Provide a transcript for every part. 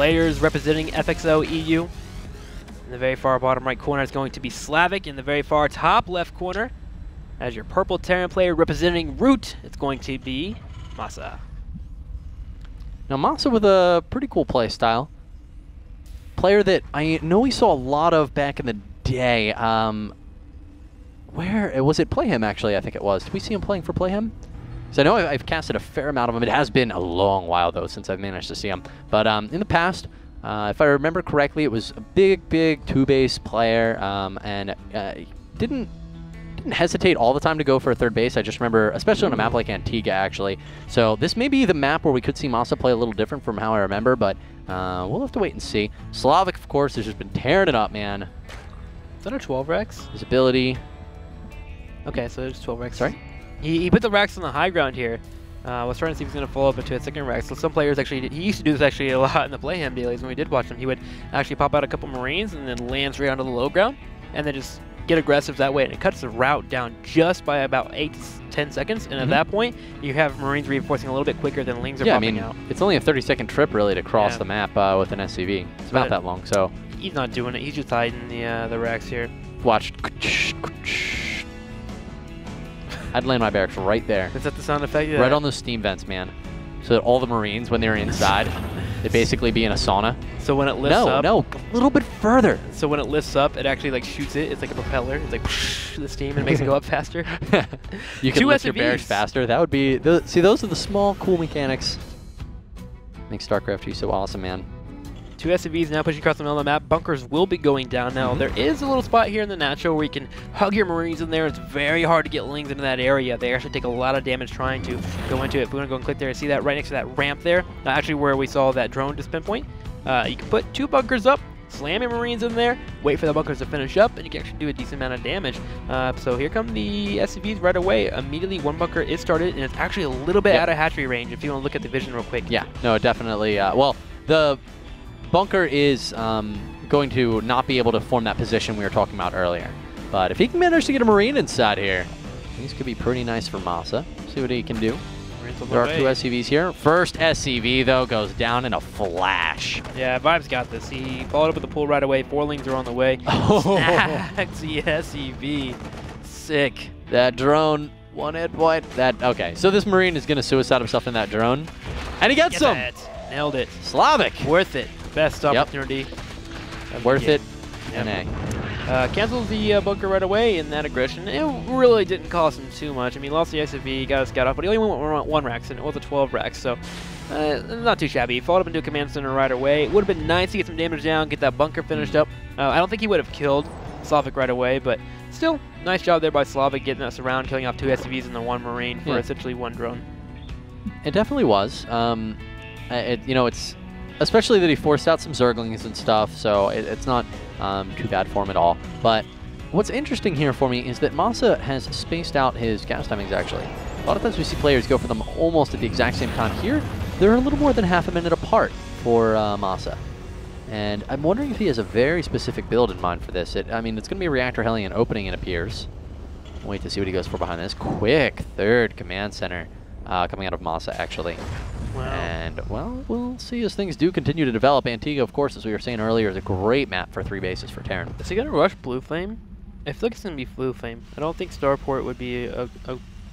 players representing FXO EU. In the very far bottom right corner is going to be Slavic. In the very far top left corner, as your purple Terran player representing Root, it's going to be Masa. Now Masa with a pretty cool play style. Player that I know we saw a lot of back in the day. Where was it? Playhim, actually, I think it was. Did we see him playing for Playhim? So I know I've casted a fair amount of him. It has been a long while, though, since I've managed to see him. But in the past, if I remember correctly, it was a big two-base player, and didn't hesitate all the time to go for a third base. I just remember, especially on a map like Antigua, actually. So this may be the map where we could see Masa play a little different from how I remember, but we'll have to wait and see. Slavic, of course, has just been tearing it up, man. Is that a 12 Rex? His ability. Okay, so there's 12 Rex. Sorry? He put the Rex on the high ground here. I was trying to see if he's going to follow up into a second Rex. So some players actually, he used to do this actually a lot in the Playhim dailies when we did watch him. He would actually pop out a couple Marines and then land straight onto the low ground and then just get aggressive that way. And it cuts the route down just by about 8 to 10 seconds. And at that point, you have Marines reinforcing a little bit quicker than Lings are popping out. It's only a 30-second trip really to cross the map with an SCV. It's about that long, so. He's not doing it. He's just hiding the Rex here. Watch. I'd land my barracks right there. Is that the sound effect? Yeah. Right on those steam vents, man. So that all the Marines, when they're inside, they basically be in a sauna. So when it lifts up... No, a little bit further. So when it lifts up, it actually like shoots it. It's like a propeller. It's like the steam and it makes it go up faster. You can lift your barracks faster. That would be... See, those are the small, cool mechanics. Makes StarCraft 2 so awesome, man. 2 SCVs now pushing across the middle of the map. Bunkers will be going down now. There is a little spot here in the natural where you can hug your Marines in there. It's very hard to get Lings into that area. They actually take a lot of damage trying to go into it. If we want to go and click there and see that right next to that ramp there, actually where we saw that drone just pinpoint, you can put 2 bunkers up, slam your Marines in there, wait for the bunkers to finish up, and you can actually do a decent amount of damage. So here come the SCVs right away. Immediately, one bunker is started, and it's actually a little bit out of hatchery range if you want to look at the vision real quick. Yeah, no, definitely. Well, the bunker is going to not be able to form that position we were talking about earlier. But if he can manage to get a Marine inside here, these could be pretty nice for Masa. See what he can do. There are 2 SCVs here. First SCV, though, goes down in a flash. Yeah, Vibe's got this. He followed up with the pull right away. 4 Lings are on the way. Snags the SCV. Sick. That drone, 1 hit point. Okay, so this Marine is going to suicide himself in that drone. And he gets him! Nailed it. Slavic. Worth it. Best opportunity. Worth it. NA. Cancels the bunker right away in that aggression. It really didn't cost him too much. I mean, lost the XFV, got a scout off, but he only went 1 Rex, and it was a 12 Rex, so not too shabby. He followed up into a command center right away. It would have been nice to get some damage down, get that bunker finished up. I don't think he would have killed Slavic right away, but still, nice job there by Slavic getting us around, killing off 2 SCVs and the 1 Marine for essentially 1 drone. It definitely was. You know, it's especially that he forced out some Zerglings and stuff, so it's not too bad for him at all. But what's interesting here for me is that Masa has spaced out his gas timings, actually. A lot of times we see players go for them almost at the exact same time. Here, they're a little more than half a minute apart for Masa. And I'm wondering if he has a very specific build in mind for this. I mean, it's going to be a Reactor Hellion opening, it appears. Wait to see what he goes for behind this. Quick third command center coming out of Masa, actually. Wow. And, well, we'll see as things do continue to develop. Antigua, of course, as we were saying earlier, is a great map for 3 bases for Terran. Is he going to rush Blue Flame? I feel like it's going to be Blue Flame. I don't think Starport would be a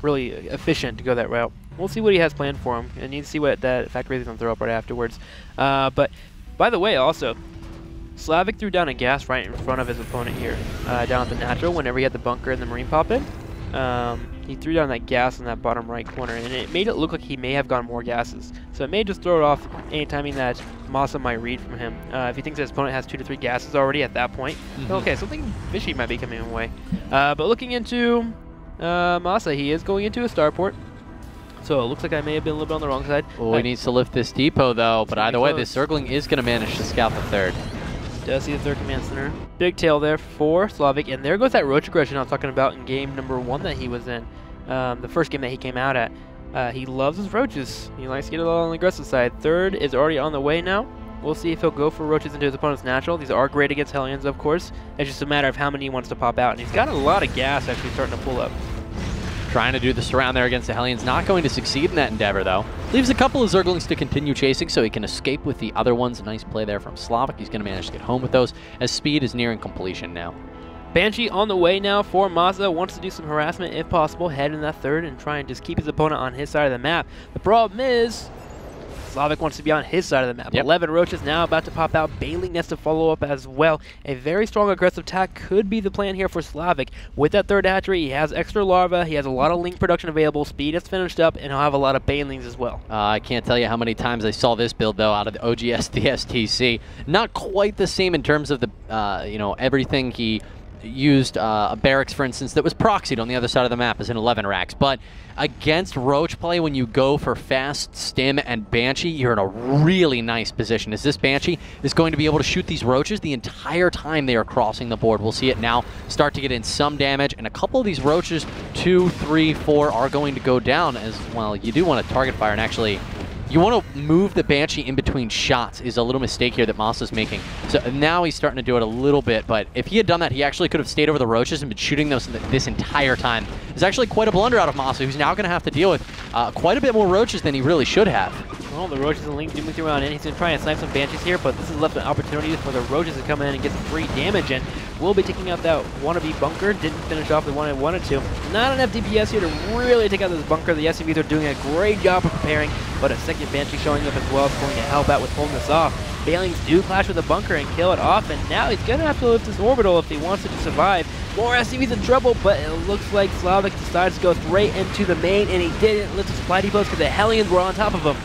really efficient to go that route. We'll see what he has planned for him. I need to see what that factory is going to throw up right afterwards. But, by the way, also, Slavic threw down a gas right in front of his opponent here, down at the natural, whenever he had the bunker and the Marine pop in. He threw down that gas in that bottom right corner, and it made it look like he may have gone more gases. So it may just throw it off any timing that Masa might read from him. If he thinks his opponent has 2 to 3 gases already at that point, okay, something fishy might be coming away. But looking into Masa, he is going into a starport. So it looks like I may have been a little bit on the wrong side. Oh, he needs to lift this depot, though. But either way, this circling is going to manage to scout the third. Does see the third command center. Big tail there for Slavic, and there goes that roach aggression I was talking about in game number 1 that he was in. The first game that he came out at. He loves his roaches. He likes to get a little on the aggressive side. Third is already on the way now. We'll see if he'll go for roaches into his opponent's natural. These are great against Hellions, of course. It's just a matter of how many he wants to pop out. And he's got a lot of gas actually starting to pull up. Trying to do the surround there against the Hellions. Not going to succeed in that endeavor, though. Leaves a couple of Zerglings to continue chasing so he can escape with the other ones. Nice play there from Slavic. He's going to manage to get home with those as speed is nearing completion now. Banshee on the way now for Mazza. Wants to do some harassment if possible. Head in that third and try and just keep his opponent on his side of the map. The problem is Slavic wants to be on his side of the map. 11 Roaches now about to pop out. Bailey needs to follow up as well. A very strong aggressive attack could be the plan here for Slavic. With that third hatchery, he has extra larva, he has a lot of link production available, speed is finished up, and he'll have a lot of Banelings as well. I can't tell you how many times I saw this build, though, out of the OGS DSTC. Not quite the same in terms of the, everything he used a barracks, for instance, that was proxied on the other side of the map as an 11 racks. But against Roach play, when you go for fast stim and Banshee, you're in a really nice position, as this Banshee is going to be able to shoot these Roaches the entire time they are crossing the board. We'll see it now start to get in some damage, and a couple of these Roaches, 2, 3, 4, are going to go down as well. You do want to target fire, and actually you want to move the Banshee in between shots is a little mistake here that Masa's making. So now he's starting to do it a little bit, but if he had done that, he actually could have stayed over the Roaches and been shooting those this entire time. It's actually quite a blunder out of Masa, who's now going to have to deal with quite a bit more Roaches than he really should have. Well, the Roaches and Link moving through on in. He's going to try and snipe some Banshees here, but this has left an opportunity for the Roaches to come in and get some free damage, and we'll be taking out that wannabe bunker. Didn't finish off the one I wanted to. Not enough DPS here to really take out this bunker. The SCVs are doing a great job of preparing, but a second Banshee showing up as well is going to help out with pulling this off. Bailings do clash with the bunker and kill it off, and now he's going to have to lift this orbital if he wants it to survive. More SCVs in trouble, but it looks like Slavic decides to go straight into the main, and he didn't lift the supply depots because the Hellions were on top of him.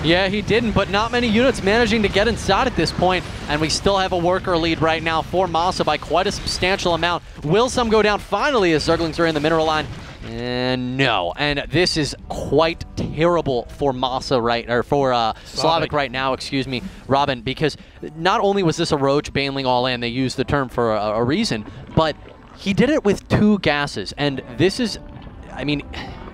Yeah, he didn't, but not many units managing to get inside at this point, and we still have a worker lead right now for Masa by quite a substantial amount. Will some go down finally as Zerglings are in the mineral line? And no, and this is quite terrible for Masa Slavic right now, excuse me, Robin, because not only was this a Roach Baneling all in, they used the term for a reason, but he did it with 2 gases, and this is, I mean,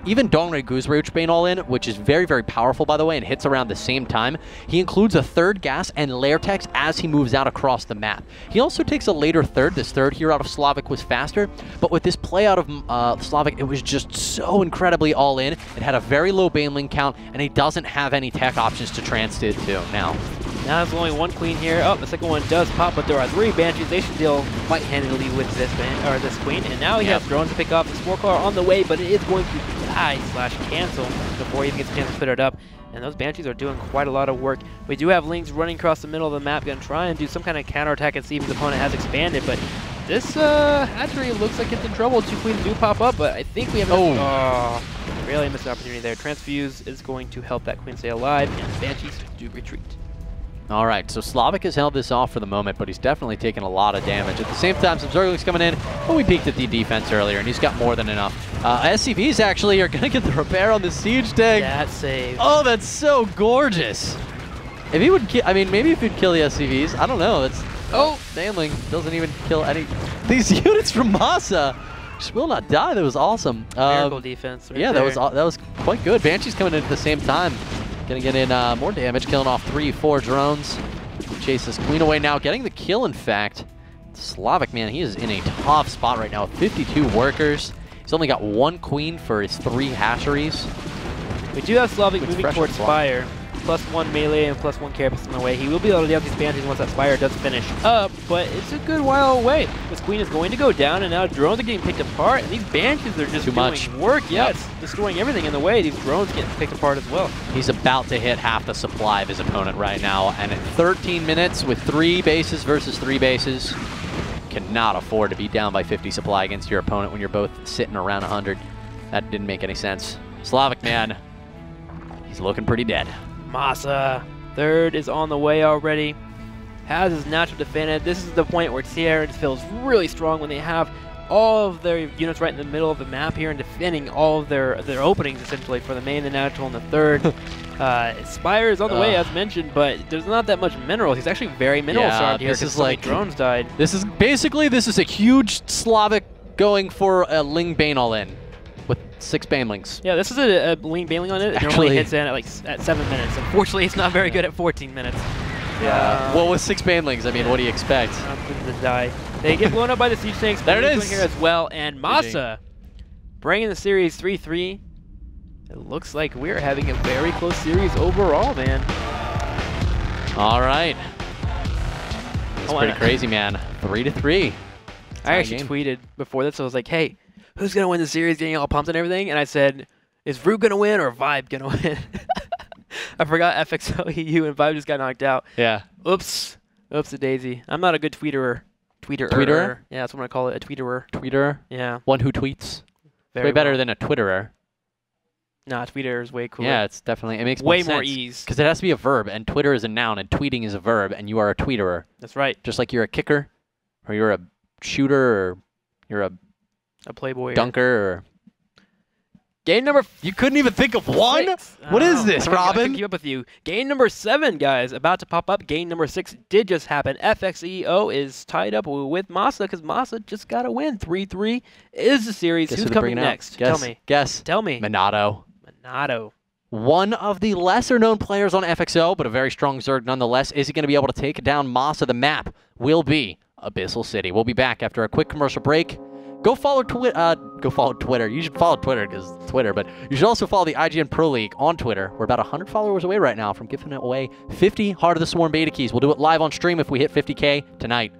even Dongre Goose Roach Bane all in, which is very, very powerful, by the way, and hits around the same time, he includes a 3rd gas and lair text as he moves out across the map. He also takes a later 3rd. This 3rd here out of Slavic was faster, but with this play out of Slavic, it was just so incredibly all in. It had a very low Baneling count, and he doesn't have any tech options to transit to now. Now there's only 1 queen here. Oh, the second one does pop, but there are 3 Banshees. They should deal quite handily with this queen. And now he has drones to pick up. The Spore Caller on the way, but it is going to die/cancel before he even gets a chance to fit it up. And those Banshees are doing quite a lot of work. We do have Lings running across the middle of the map, going to try and do some kind of counterattack and see if his opponent has expanded. But this hatchery looks like it's in trouble. 2 queens do pop up, but I think we have really missed an opportunity there. Transfuse is going to help that queen stay alive, and the Banshees do retreat. All right, so Slavic has held this off for the moment, but he's definitely taken a lot of damage. At the same time, some Zerglings coming in, but we peeked at the defense earlier, and he's got more than enough. SCVs actually are going to get the repair on the siege tank. That save. Oh, that's so gorgeous. If he would kill, I mean, maybe if he'd kill the SCVs, I don't know. That's Baneling doesn't even kill any. These units from Masa just will not die. That was awesome. Miracle defense. Right yeah, there. that was quite good. Banshee's coming in at the same time. Gonna get in more damage, killing off 3, 4 drones. Chase this queen away now, getting the kill, in fact. Slavic, man, he is in a tough spot right now with 52 workers. He's only got 1 queen for his 3 hatcheries. We do have Slavic moving towards Spire. +1 melee and +1 carapace on the way. He will be able to deal with these Banshees once that Spire does finish up, but it's a good while away. This queen is going to go down, and now drones are getting picked apart, and these Banshees are just doing work. Yeah, it's destroying everything in the way. These drones getting picked apart as well. He's about to hit half the supply of his opponent right now, and in 13 minutes with 3 bases versus 3 bases, cannot afford to be down by 50 supply against your opponent when you're both sitting around 100. That didn't make any sense. Slavic, man, he's looking pretty dead. Masa, 3rd is on the way already. Has his natural defended. This is the point where Sierra just feels really strong when they have all of their units right in the middle of the map here and defending all of their openings essentially for the main, the natural, and the 3rd. Spire is on the way as mentioned, but there's not that much minerals. He's actually very mineral starved here because so many drones died. This is a huge Slavic going for a Ling Bane all in. With 6 Banelings. Yeah, this is a Ling Baneling on it. It normally hits in at 7 minutes. Unfortunately, it's not very good at 14 minutes. Yeah. Well, with 6 Banelings, I mean, what do you expect? To die. They get blown up by the siege tanks. There it is here as well, and Masa bringing the series 3-3. It looks like we're having a very close series overall, man. All right. It's pretty crazy, man. 3-3. I actually tweeted before this. I was like, hey, who's going to win the series, getting all pumped and everything? And I said, is Vroot going to win or Vibe going to win? I forgot FXO, EU, and Vibe just got knocked out. Yeah. Oops. Oops-a-daisy. I'm not a good tweeter. Tweeter? Yeah, that's what I call it, a tweeterer. Tweeter? Yeah. One who tweets. Very way better well. than a Twitterer. Nah, tweeter is way cooler. Yeah, it's definitely, it makes way more more sense. ease. Because it has to be a verb, and Twitter is a noun, and tweeting is a verb, and you are a tweeterer. That's right. Just like you're a kicker, or you're a shooter, or you're a playboy. Dunker, or... Game number... You couldn't even think of one? What is this, I Robin? can keep up with you. Game number 7, guys, about to pop up. Game number 6 did just happen. FXO is tied up with Masa because Masa just got a win. 3-3 is the series. Guess Who's who coming next? Guess, Tell me. Guess. Tell me. Minato. Minato. One of the lesser-known players on FXO, but a very strong Zerg nonetheless. Is he going to be able to take down Masa? The map will be Abyssal City. We'll be back after a quick commercial break. Go follow Twitter. You should follow Twitter because it's Twitter, but you should also follow the IGNProLeague on Twitter. We're about 100 followers away right now from giving away 50 Heart of the Swarm beta keys. We'll do it live on stream if we hit 50K tonight.